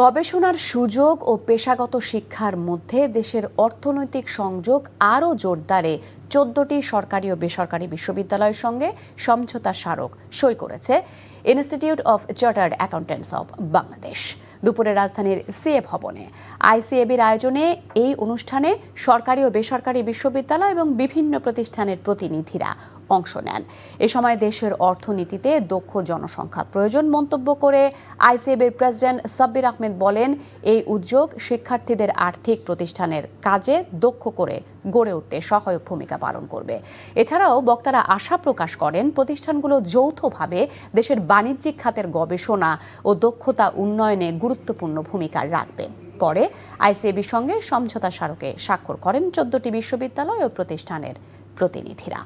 গবেষণার সুযোগ ও পেশাগত শিক্ষার মধ্যে দেশের অর্থনৈতিক সংযোগ আরও জোরদারে 14টি সরকারি ও বেসরকারি বিশ্ববিদ্যালয়ের সঙ্গে সমঝোতা স্মারক সই করেছে institute of chartered accountants of Bangladesh. দুপুরে রাজধানীর সিএ ভবনে আইসিএবির আয়োজনে এই অনুষ্ঠানে সরকারি ও বেসরকারি বিশ্ববিদ্যালয় এবং বিভিন্ন প্রতিষ্ঠানের প্রতিনিধিরা অংশ নেন। এ সময় দেশের অর্থনীতিতে দক্ষ জনসংখ্যা প্রয়োজন মন্তব্য করে আইসিএবির প্রেসিডেন্ট সাব্বির আহমেদ বলেন, এই উদ্যোগ শিক্ষার্থীদের আর্থিক প্রতিষ্ঠানের কাজে দক্ষ করে গড়ে উঠতে সহায়ক ভূমিকা পালন করবে। এছাড়াও বক্তারা আশা প্রকাশ করেন, প্রতিষ্ঠানগুলো যৌথভাবে দেশের বাণিজ্যিক খাতের গবেষণা ও দক্ষতা উন্নয়নে গুরুত্বপূর্ণ ভূমিকা রাখবে। পরে আইসিএবির সঙ্গে সমঝোতা স্মারকে স্বাক্ষর করেন 14টি বিশ্ববিদ্যালয় ও প্রতিষ্ঠানের প্রতিনিধিরা।